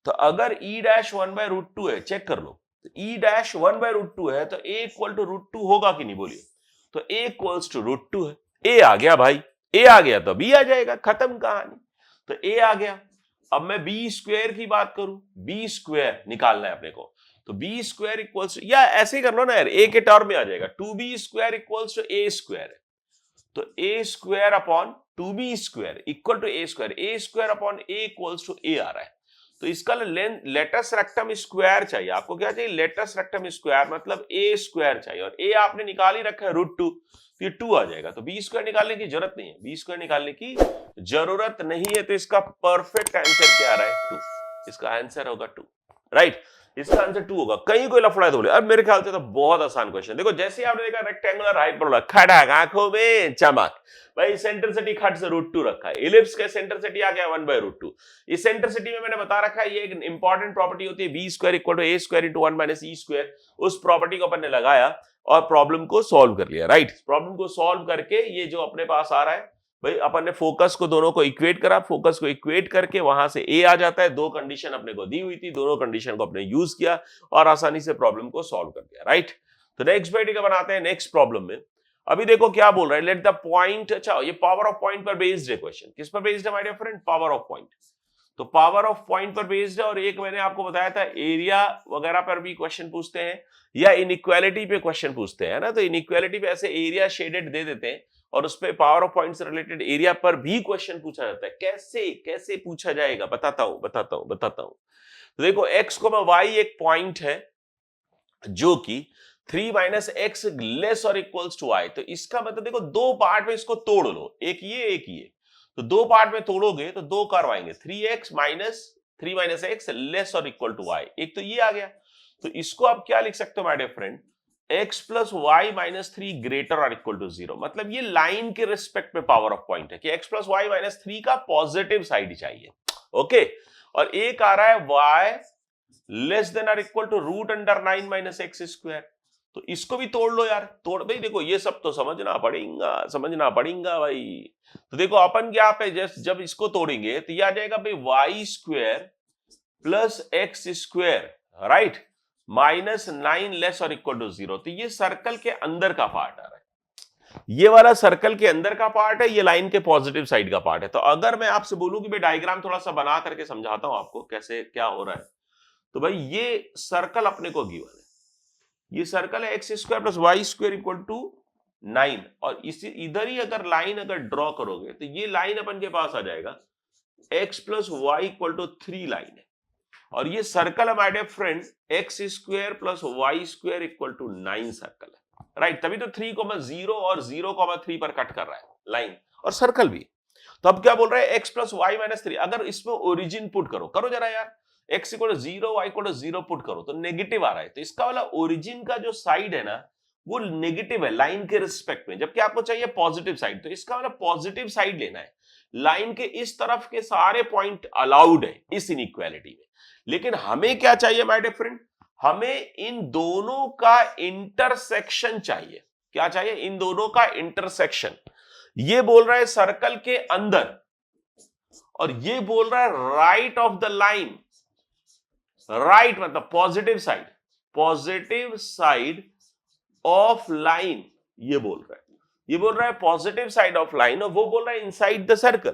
तो अगर E' 1/√2 है, चेक कर लो, तो E' 1/√2 है तो A इक्वल टू √2 होगा कि नहीं, बोलिए? तो A इक्वल्स टू √2 है। A आ गया भाई, A आ गया तो B आ जाएगा, खत्म कहानी। तो A आ गया। अब मैं B² की बात करूं, B² निकालना है अपने को, तो B² इक्वल्स, या ऐसे ही कर लो ना यार, A के टर्म में आ जाएगा, 2B² इक्वल्स टू A² है। तो A² upon 2B² equal to A² upon A equals to A आ रहा है। तो इसका लेटस रेक्टम स्क्वायर चाहिए। आपको क्या चाहिए, लेटस रेक्टम स्क्वायर, मतलब A² चाहिए, और A आपने निकाल ही रखा है √2, तो ये 2 आ जाएगा। तो B² निकालने की जरूरत नहीं है, B² निकालने की जरूरत नहीं है। तो इसका परफेक्ट आंसर क्या आ रहा है, 2। इसका आंसर होगा 2, राइट? इसका आंसर 2 होगा। कहीं कोई लफड़ा है तो बोले। अब मेरे ख्याल से तो बहुत आसान क्वेश्चन। देखो जैसे आपने देखा रेक्टेंगुलर हाइपरबोला, खड़क आंखों में चमक, भाई सेंट्रिसिटी खट से √2 रखा है, इलिप्स का सेंट्रिसिटी आ गया 1/√2। इस सेंट्रिसिटी में मैंने बता रखा है ये एक इंपॉर्टेंट प्रॉपर्टी होती है, B² equal to A² into 1 minus E²। उस प्रॉपर्टी को अपन ने लगाया और प्रॉब्लम को सॉल्व कर लिया, राइट? प्रॉब्लम को सॉल्व करके ये जो अपने पास आ रहा है भाई, अपन ने फोकस को दोनों को इक्वेट करा, फोकस को इक्वेट करके वहां से A आ जाता है। दो कंडीशन अपने को दी हुई थी, दोनों कंडीशन को अपने यूज किया और आसानी से प्रॉब्लम को सॉल्व कर दिया, राइट? तो नेक्स्ट बेटी का बनाते हैं नेक्स्ट प्रॉब्लम में। अभी देखो क्या बोल रहा है, लेट द पॉइंट, अच्छा ये पावर ऑफ पॉइंट पर बेस्ड है क्वेश्चन। किस पर बेस्ड है my dear friend, power of point. तो पावर ऑफ पॉइंट पर बेस्ड है, और एक मैंने आपको बताया था एरिया वगैरह पर भी क्वेश्चन पूछते हैं या इनइक्वालिटी पे क्वेश्चन पूछते हैं ना। तो इनइक्वालिटी पे ऐसे एरिया शेडेड दे देते हैं और उस पे पावर ऑफ पॉइंट से रिलेटेड एरिया पर भी क्वेश्चन पूछा जाता है। कैसे कैसे पूछा जाएगा, बताता हूं। तो देखो x, y एक पॉइंट है जो कि 3 - x लेस और इक्वल्स टू y। तो इसका मतलब देखो दो पार्ट में इसको तोड़ लो, एक ये। तो दो पार्ट में तोड़ोगे तो दो कर्व आएंगे, 3x - 3 - x लेस और इक्वल टू y। एक तो ये आ गया। तो इसको आप क्या लिख सकते हो my dear friend, x + y - 3 greater और इक्वल टू 0। मतलब ये लाइन के रिस्पेक्ट में पावर ऑफ पॉइंट है कि x + y - 3 का पॉजिटिव साइड चाहिए, ओके। और एक आ रहा है y लेस देन और इक्वल टू √9 - x²। तो इसको भी तोड़ लो यार, तोड़ भाई। देखो ये सब तो समझना पड़ेगा भाई। तो देखो अपन क्या पे जब इसको तोड़ेंगे तो ये आ जाएगा भाई y² + x², राइट, -9 लेस और इक्वल टू 0, तो ये सर्कल के अंदर का पार्ट आ रहा है, ये वाला सर्कल के अंदर का पार्ट है, ये लाइन के पॉजिटिव साइड का पार्ट है। तो अगर मैं आपसे बोलूं कि भाई डायग्राम थोड़ा सा बना करके समझाता हूं आपको कैसे क्या हो रहा है, तो भाई ये सर्कल अपने को गिवन है, ये सर्कल है x square plus y square equal to 9, और इसी इधर ही अगर लाइन अगर ड्रॉ करोगे तो ये लाइन अपन के पास आ जाएगा x plus y equal to 3 line है, और ये सर्कल है my dear friend x square plus y square equal to 9 circle है, राइट। तभी तो 3,0 और 0,3 पर कट कर रहा है लाइन और सर्कल भी। तो अब क्या बोल रहा है x प्लस वाई माइनस 3, अगर इसमें ओरिजिन पुट करो जरा यार, x equal to 0 y equal to 0 put करो तो नेगेटिव आ रहा है, तो इसका वाला ओरिजिन का जो साइड है ना वो नेगेटिव है लाइन के रिस्पेक्ट में, जबकि आपको चाहिए पॉजिटिव साइड, तो इसका वाला पॉजिटिव साइड लेना है। लाइन के इस तरफ के सारे पॉइंट अलाउड है इस इनइक्वालिटी में, लेकिन हमें क्या चाहिए माय डियर फ्रेंड, हमें इन दोनों का इंटरसेक्शन चाहिए। क्या चाहिए? इन दोनों का इंटरसेक्शन। ये बोल रहा है सर्कल के अंदर और ये बोल रहा है right of the line, right मतलब पॉजिटिव साइड ऑफ लाइन, ये बोल रहा है पॉजिटिव साइड ऑफ लाइन, और वो बोल रहा है इनसाइड द सर्कल।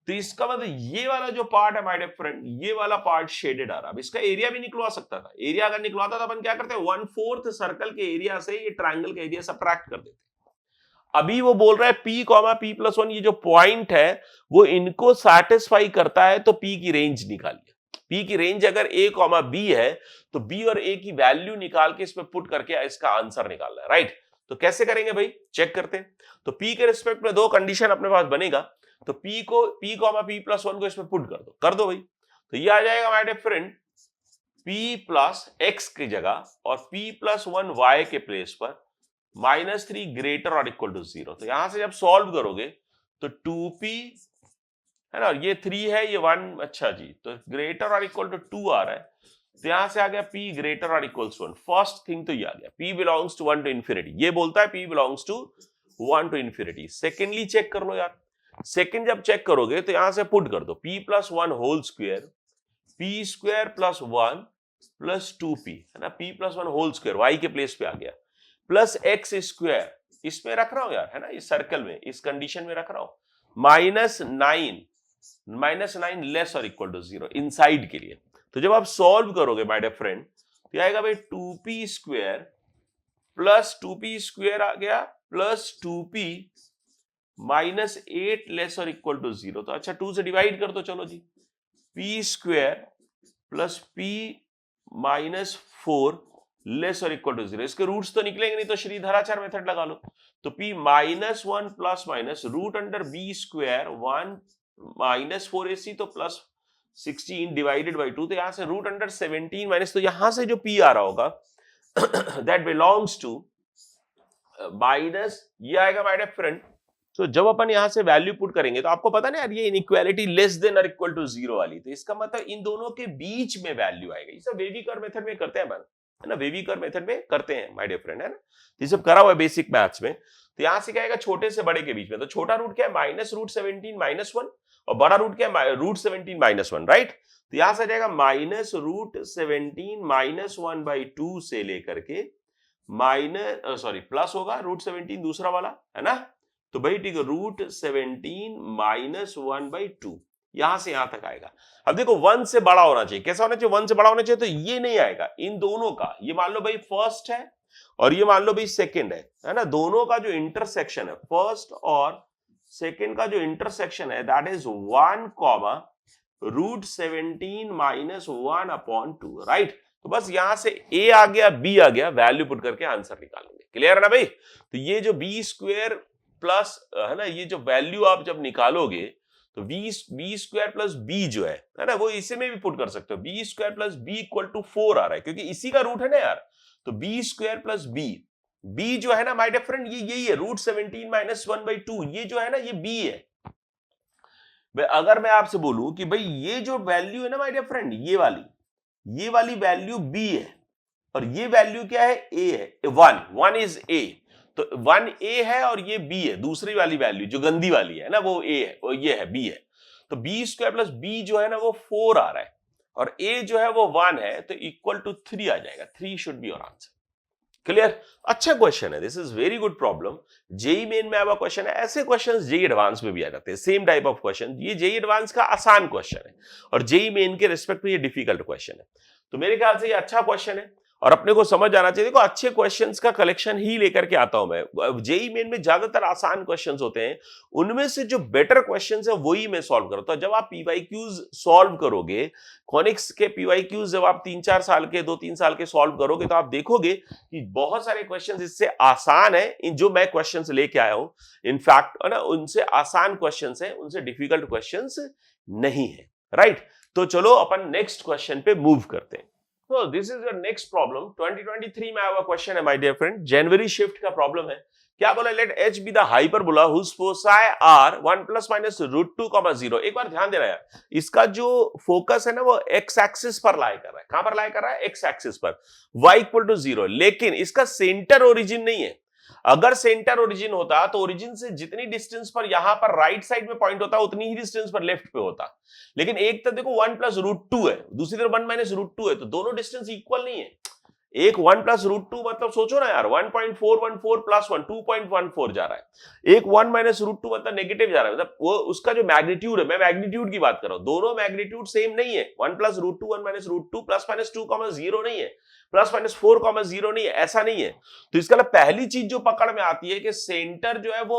तो इसका मतलब ये वाला जो पार्ट है माय डियर फ्रेंड, ये वाला पार्ट शेडेड आ रहा है। अब इसका एरिया भी निकलवा सकता था, एरिया अगर निकलवाता तो अपन क्या करते हैं 1/4 सर्कल के एरिया से ये ट्रायंगल का एरिया सब्ट्रैक्ट कर देते। अभी वो बोल रहा है p, p+1, ये जो पॉइंट है वो इनको सैटिस्फाई करता है, तो p की रेंज निकालिए। p की रेंज अगर a, b है तो b और a की वैल्यू निकाल के इसमें पुट करके इसका आंसर निकालना है, राइट। तो कैसे करेंगे भाई, चेक करते हैं। तो p के रिस्पेक्ट में दो कंडीशन अपने पास बनेगा, तो p, p+1 को इसमें पुट कर दो भाई, तो ये आ जाएगा my dear friend p plus x की जगह और p+1 y के प्लेस पर -3 ग्रेटर और इक्वल टू 0। तो यहां से जब सॉल्व करोगे तो 2p है ना, ये 3 है, ये 1, अच्छा जी, तो ग्रेटर और इक्वल टू 2 आ रहा है, तो यहां से आ गया p ग्रेटर और इक्वल टू 1। फर्स्ट थिंग तो ये आ गया p belongs to 1 to infinity, ये बोलता है p belongs to 1 to infinity. Secondly check कर लो यार, सेकेंड जब चेक करोगे तो यहां से पुट कर दो p+1 whole square, p² plus 1 plus 2p है ना, p+1 होल स्क्वायर y के प्लेस पे आ गया, प्लस x², इसमें रख रहा हूं यार है ना, इस सर्कल में इस कंडीशन में रख रहा हूं, -9 लेस और इक्वल टू 0 इनसाइड के लिए। तो जब आप सॉल्व करोगे माय डियर फ्रेंड तो आएगा भाई 2p² प्लस 2p² आ गया प्लस 2p -8 लेस और इक्वल टू 0। तो अच्छा 2 से डिवाइड कर दो, चलो जी, p² प्लस p -4 लेस और इक्वल टू 0। इसके रूट्स तो निकलेंगे नहीं, तो श्रीधराचार्य मेथड लगा लो। तो p -1 plus minus root under b² 1 -4ac तो प्लस 16 डिवाइडेड बाई 2, तो यहां से रूट अंडर 17 माइनस, तो यहां से जो p आ रहा होगा दैट बिलोंग्स टू माइनस, ये आएगा माय डियर फ्रेंड। तो जब अपन यहां से वैल्यू पुट करेंगे तो आपको पता ना यार, ये इनइक्वालिटी लेस देन और इक्वल टू 0 वाली, तो इसका मतलब इन दोनों के बीच में वैल्यू आएगा। ये सब वेवी कर्व मेथड में करते हैं अपन, है ना, वेवी कर्व मेथड में करते हैं माय डियर फ्रेंड, है ना, ये सब करा हुआ है बेसिक मैथ्स में। तो यहां से क्या आएगा, छोटे से बड़े के बीच में, तो छोटा रूट क्या है -√17 -1, और बड़ा रूट क्या है √17 -1, राइट। तो यहां से आ जाएगा -√17 -1/2 से लेकर के प्लस होगा √17 दूसरा वाला, है ना, तो भाई ठीक है √17 -1/2 यहां से यहां तक आएगा। अब देखो 1 से बड़ा होना चाहिए, कैसा होना चाहिए, 1 से बड़ा होना चाहिए, तो ये नहीं आएगा इन दोनों का, ये मान लो भाई फर्स्ट है और ये मान लो भाई सेकंड है ना, दोनों का जो इंटरसेक्शन है, फर्स्ट और सेकंड का जो इंटरसेक्शन है दैट इज 1, √17 -1/2, राइट। तो बस यहां से a आ गया, b आ गया, वैल्यू पुट करके आंसर निकालेंगे, क्लियर है ना भाई। तो ये जो b² प्लस है ना, ये जो वैल्यू आप जब निकालोगे तो b² प्लस b जो है ना, वो इसे में भी पुट कर सकते हो, b² plus b equal to 4 आ रहा है, क्योंकि इसी का रूट है ना यार। तो b² प्लस b जो है ना माय डियर फ्रेंड, ये यही है √17 -1/2, ये जो है ना ये b है। अगर मैं आपसे बोलूं कि भाई ये जो वैल्यू है ना माय डियर फ्रेंड, ये वाली वैल्यू b है और ये वैल्यु क्या है, a है, 1 इज a, तो 1 a है और ये b है, दूसरी वाली वैल्यू जो गंदी वाली है ना वो a है, वो ये है b है। तो b² प्लस b जो है ना वो 4 आ रहा है, और a जो है वो 1 है, तो इक्वल टू 3 आ जाएगा। 3 should be your answer. Clear? अच्छा क्वेश्चन है, this is very good problem. JEE Main में आया क्वेश्चन है, ऐसे क्वेश्चंस जेई एडवांस में भी आ जाते हैं, सेम टाइप ऑफ क्वेश्चन। ये जेई एडवांस का आसान क्वेश्चन है और जेई मेन के रिस्पेक्ट में ये डिफिकल्ट क्वेश्चन है। तो मेरे ख्याल से ये अच्छा क्वेश्चन है और अपने को समझ आना चाहिए। देखो, अच्छे क्वेश्चंस का कलेक्शन ही लेकर के आता हूं मैं। जेई मेन में ज्यादातर आसान क्वेश्चंस होते हैं, उनमें से जो बेटर क्वेश्चंस है वही मैं सॉल्व करता हूं। जब आप पीवाईक्यूज सॉल्व करोगे, कॉनिक्स के पीवाईक्यूज जब आप 3-4 साल के, 2-3 साल के सॉल्व करोगे, तो आप देखोगे कि बहुत सारे क्वेश्चंस इससे आसान है। इन जो मैं क्वेश्चंस लेके आया हूं, इनफैक्ट है ना, उनसे आसान क्वेश्चंस हैं, उनसे डिफिकल्ट क्वेश्चंस नहीं है। राइट? तो चलो अपन नेक्स्ट क्वेश्चन पे मूव करते हैं। So this is your next problem. 2023 में आया हुआ क्वेश्चन है माय डियर फ्रेंड, जनवरी शिफ्ट का प्रॉब्लम है। क्या बोला? Let h be the hyperbola whose foci are 1 + -√2, 0। एक बार ध्यान देना यार, इसका जो फोकस है ना वो x एक्सिस पर लाई कर रहा है। कहां पर लाई कर रहा है? x एक्सिस पर, y = 0। लेकिन इसका सेंटर ओरिजिन नहीं है। अगर सेंटर ओरिजिन होता तो ओरिजिन से जितनी डिस्टेंस पर यहां पर राइट साइड में पॉइंट होता, उतनी ही डिस्टेंस पर लेफ्ट पे होता। लेकिन एक तो देखो 1 + √2 है, दूसरी तरफ 1 - √2 है, तो दोनों डिस्टेंस इक्वल नहीं है। एक 1 + √2 मतलब सोचो ना यार, 1.414 + 1 2.14 जा रहा है। एक 1 - √2 मतलब नेगेटिव जा रहा है, मतलब वो उसका जो मैग्नीट्यूड है, मैं मैग्नीट्यूड की बात कर रहा हूं, दोनों मैग्नीट्यूड सेम नहीं है। 1 + √2 1 - √2 +-2, 0 नहीं है, +-4, 0 नहीं है, ऐसा नहीं है। तो इसका मतलब पहली चीज जो पकड़ में आती है कि सेंटर जो है वो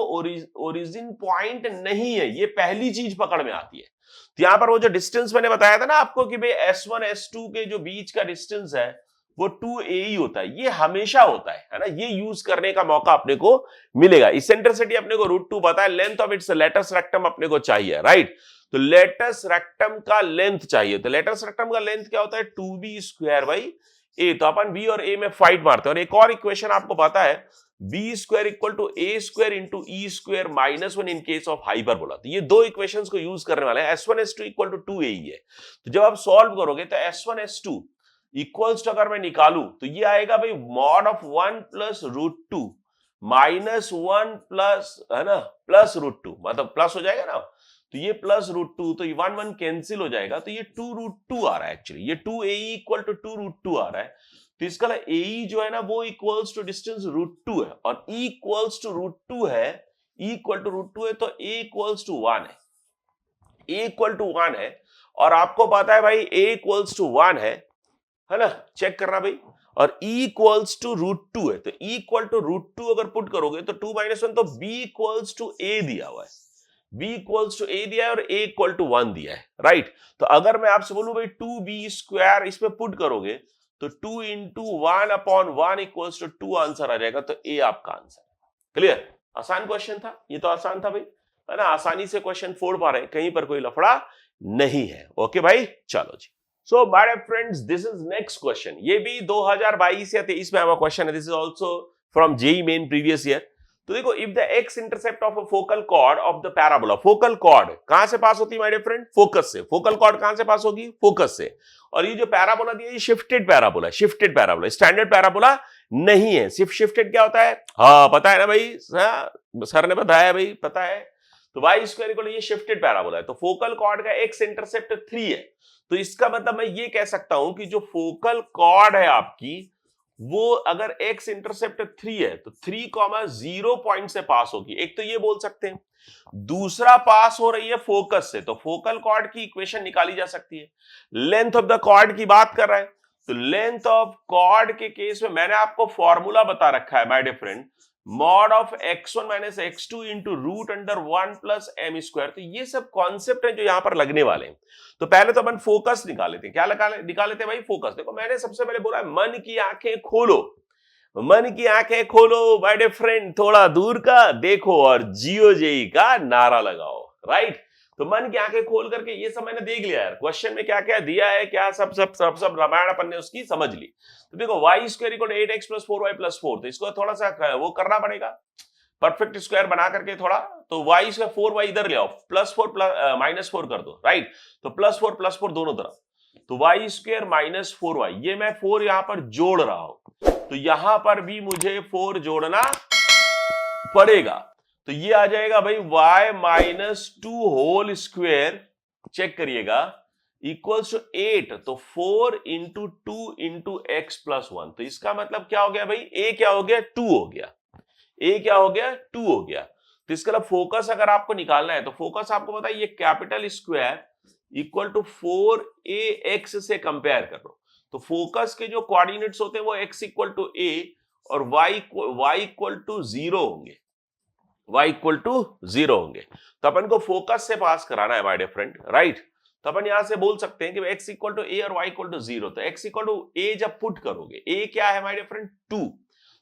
ओरिजिन पॉइंट नहीं है, ये पहली चीज पकड़ में आती है। तो यहां पर वो जो डिस्टेंस मैंने बताया था ना आपको कि भाई S1 S2 के जो बीच का डिस्टेंस है वो 2a ही होता है, ये हमेशा होता है ना। ये यूज करने का मौका अपने को मिलेगा। इसेंट्रिसिटी अपने को √2 पता है, length of its latus rectum अपने को चाहिए। राइट? तो लेटस रेक्टम का लेंथ चाहिए, तो लेटस रेक्टम का लेंथ क्या होता है? 2b² a। तो अपन b और a में फाइट मारते हैं। और एक और इक्वेशन आपको पता है, b² = a² × e² - 1 in case of hyperbola. तो ये दो इक्वेशंस को यूज करने वाले हैं। S1 S2 = 2a ही है। तो जब आप सॉल्व करोगे तो S1 S2 इक्वल्स टू अगर मैं निकालू तो ये आएगा भाई mod of 1 + √2 -1 प्लस, है ना, +√2, मतलब प्लस हो जाएगा ना, तो ये +√2, तो ये 1 1 कैंसिल हो जाएगा, तो ये 2√2 आ रहा है। एक्चुअली ये 2ae = 2√2 आ रहा है। तो इसका ae जो है ना वो इक्वल्स टू डिस्टेंस √2 है, और e इक्वल्स टू √2 है, e इक्वल टू √2 है, तो a इक्वल्स टू 1 है। a इक्वल टू 1 है, और आपको पता है भाई a इक्वल्स टू 1 है ना, चेक करना भाई। और e इक्वल्स टू √2 है, तो e इक्वल टू √2 अगर पुट करोगे तो 2 - 1, तो b इक्वल्स टू a दिया हुआ है, b इक्वल्स टू a दिया है, और a इक्वल टू 1 दिया है। राइट? तो अगर मैं आपसे बोलूं भाई 2b² इसमें पुट करोगे तो 2 × 1/1 इक्वल्स टू 2 आंसर आ जाएगा, तो a आपका आंसर है। क्लियर? आसान क्वेश्चन था, ये तो आसान था भाई, है ना, आसानी से क्वेश्चन फोड़ पा रहे हैं, कहीं पर कोई लफड़ा नहीं है। ओके भाई, चलो जी। So my dear friends, this is next question. ये भी 2022 या 23 में आया क्वेश्चन है। This is also from JEE main previous year. तो देखो, if the x intercept of a focal chord of the parabola, focal chord कहां से पास होती है my dear friend? फोकस से। focal chord कहां से पास होगी? फोकस से। और ये जो पैराबोला दिया, ये shifted parabola, shifted parabola, standard parabola नहीं है। शिफ्टेड क्या होता है? हाँ पता है ना भाई, सर ने बताया भाई, पता है। तो y² ये शिफ्टेड पैराबोला है। तो फोकल कॉर्ड का x इंटरसेप्ट 3 है, तो इसका मतलब मैं ये कह सकता हूं कि जो फोकल कॉर्ड है आपकी, वो अगर x इंटरसेप्ट 3 है तो 3,0 पॉइंट से पास होगी। एक तो ये बोल सकते हैं, दूसरा पास हो रही है फोकस से, तो फोकल कॉर्ड की इक्वेशन निकाली जा सकती है। लेंथ ऑफ द कॉर्ड की बात कर रहा है, तो लेंथ ऑफ कॉर्ड के केस में मैंने आपको फॉर्मूला बता रखा है my dear friend, mod of x1 - x2 into √1 + m²। तो ये सब कॉन्सेप्ट है जो यहां पर लगने वाले हैं। तो पहले तो अपन फोकस निकाल लेते हैं। क्या निकाल लेते हैं भाई? फोकस। देखो, मैंने सबसे पहले बोला है मन की आंखें खोलो, मन की आंखें खोलो माय डियर फ्रेंड, थोड़ा दूर का देखो और जियो जेई का नारा लगाओ। राइट? तो मन की आंखें खोल करके ये सब मैंने देख लिया यार, क्वेश्चन में क्या क्या दिया है, क्या सब रामायण अपन ने उसकी समझ ली। तो देखो, y² = 8x + 4y + 4, तो इसको थोड़ा सा वो करना पड़ेगा, परफेक्ट स्क्वायर बना करके थोड़ा। तो y² 4y इधर ले आओ, +4 -4 कर दो। राइट? तो +4 +4 दोनों तरफ, तो y² - 4y, ये मैं 4 यहां पर जोड़ रहा हूं, तो यहां पर भी मुझे 4 जोड़ना पड़ेगा। तो ये आ जाएगा भाई y - 2 होल स्क्वायर, चेक करिएगा, इक्वल्स टू 8, तो 4 इंटू 2 इंटू एक्स प्लस 1। तो इसका मतलब क्या हो गया भाई, ए क्या हो गया, 2 हो गया, ए क्या हो गया, 2 हो गया। तो इसका मतलब फोकस अगर आपको निकालना है तो फोकस आपको पता है ये capital square equal to 4ax से कंपेयर कर लो। तो फोकस के जो कोऑर्डिनेट्स होते हैं वो x इक्वल टू a और y इक्वल टू 0 होंगे, y इक्वल टू 0 होंगे। तो अपन को फोकस से पास कराना है माय डियर फ्रेंड, राइट। तो अपन यहां से बोल सकते हैं कि x इक्वल टू a और y इक्वल टू 0। तो x इक्वल टू a जब पुट करोगे, a क्या है माय डियर फ्रेंड, 2।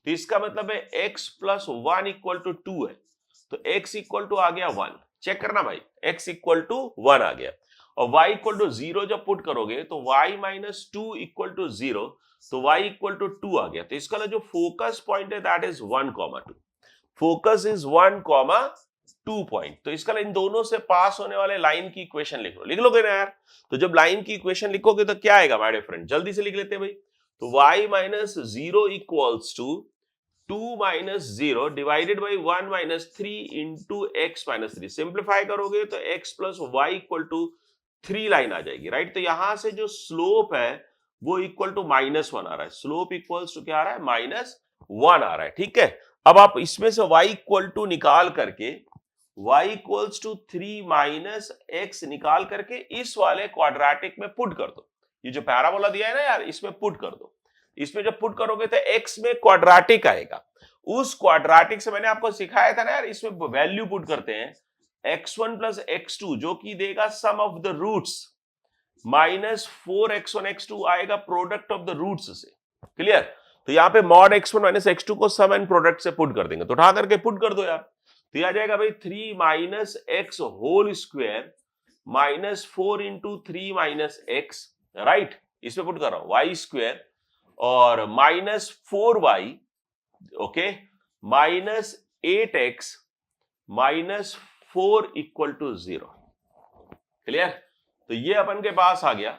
तो इसका मतलब है x प्लस 1 इक्वल टू 2 है। तो x इक्वल टू आ गया 1, चेक करना भाई, x इक्वल टू 1 आ गया। और y इक्वल टू 0 जब पुट करोगे तो y माइनस 2 इक्वल टू 0, तो y इक्वल टू 2 आ गया। तो इसका जो फोकस पॉइंट है that is 1,2। Focus is 1,2 point. तो इसका इन दोनों से पास होने वाले लाइन की इक्वेशन लिख लोगे ना यार। तो जब लाइन की इक्वेशन लिखोगे तो क्या आएगा माय डियर फ्रेंड, जल्दी से लिख लेते हैं भाई। तो y minus 0 equals to 2 minus 0 divided by 1 minus 3 into x minus 3। Simplify करोगे तो x plus y equal to 3 line आ जाएगी, राइट। तो यहां से जो स्लोप है वो इक्वल टू -1 आ रहा है। स्लोप इक्वल्स टू क्या आ रहा है, -1 आ रहा है, ठीक है। अब आप इसमें से y इक्वल टू निकाल करके y equals to 3 minus x निकाल करके इस वाले क्वाड्रेटिक में पुट कर दो। ये जो पैराबोला दिया है ना यार, इसमें पुट कर दो। इसमें जब पुट करोगे तो x में क्वाड्रेटिक आएगा। उस क्वाड्रेटिक से मैंने आपको सिखाया था ना यार, इसमें वैल्यू पुट करते हैं x1 प्लस x2 जो कि देगा sum of the roots, minus 4x1 x2 आएगा प्रोडक्ट ऑफ द रूट्स से। क्लियर। तो यहां पे मॉड x1 माइनस x2 को सम एंड प्रोडक्ट से पुट कर देंगे। तो उठा करके पुट कर दो यार, तो यह आ जाएगा भाई 3 minus x whole square minus 4 into 3 minus x, right. इसमें पुट कर रहा हूं वाई स्क्वायर और minus 4y, okay, minus 8x माइनस 4 इक्वल टू 0। क्लियर। तो ये अपन के पास आ गया,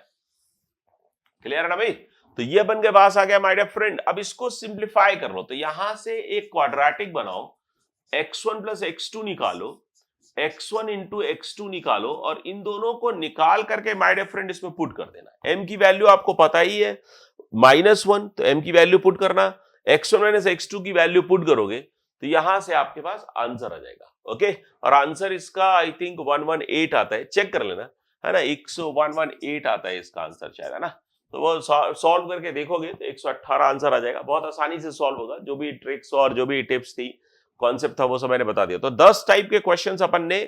क्लियर है ना भाई। तो ये अपन के पास आ गया माय डियर फ्रेंड। अब इसको सिंप्लीफाई कर लो। तो यहां से एक क्वाड्रेटिक बनाओ, x1 प्लस x2 निकालो, x1 इंटू x2 निकालो और इन दोनों को निकाल करके माय डियर फ्रेंड इसमें पुट कर देना। m की वैल्यू आपको पता ही है -1, तो m की वैल्यू पुट करना, x1 माइनस x2 की वैल्यू पुट करोगे तो यहां से आपके पास आंसर आ जाएगा, ओके। और आंसर इसका आई थिंक 118 आता है, चेक कर लेना, है ना। 118 आता है इसका आंसर शायद, है ना। तो वो सॉल्व करके देखोगे तो 118 आंसर आ जाएगा। बहुत आसानी से सॉल्व होगा। जो भी ट्रिक्स और जो भी टिप्स थी, कॉन्सेप्ट था, वो सब मैंने बता दिया। तो 10 टाइप के क्वेश्चंस अपन ने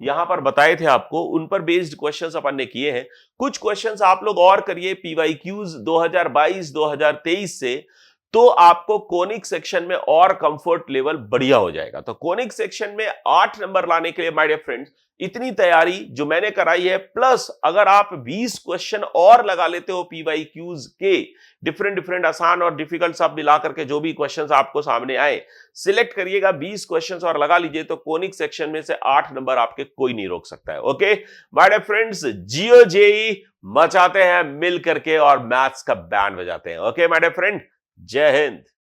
यहां पर बताए थे आपको, उन पर बेस्ड क्वेश्चंस अपन ने किए हैं। कुछ क्वेश्चंस आप लोग और करिए पीवाईक्यूज 2022-2023 से, तो आपको कोनिक सेक्शन में और कंफर्ट लेवल बढ़िया हो जाएगा। तो कोनिक सेक्शन में 8 नंबर लाने के लिए माय डियर फ्रेंड्स इतनी तैयारी जो मैंने कराई है, प्लस अगर आप 20 क्वेश्चन और लगा लेते हो पीवाईक्यूज के, डिफरेंट आसान और डिफिकल्ट सब मिला करके जो भी क्वेश्चंस आपको सामने आए, सिलेक्ट करिएगा 20 क्वेश्चंस और लगा लीजिए, तो कोनिक सेक्शन में से 8 नंबर आपके कोई नहीं रोक सकता है, ओके माय डियर फ्रेंड्स। जियो जेई मचाते हैं मिल करके और मैथ्स का बैंड बजाते हैं, ओके माय डियर फ्रेंड। जय हिंद।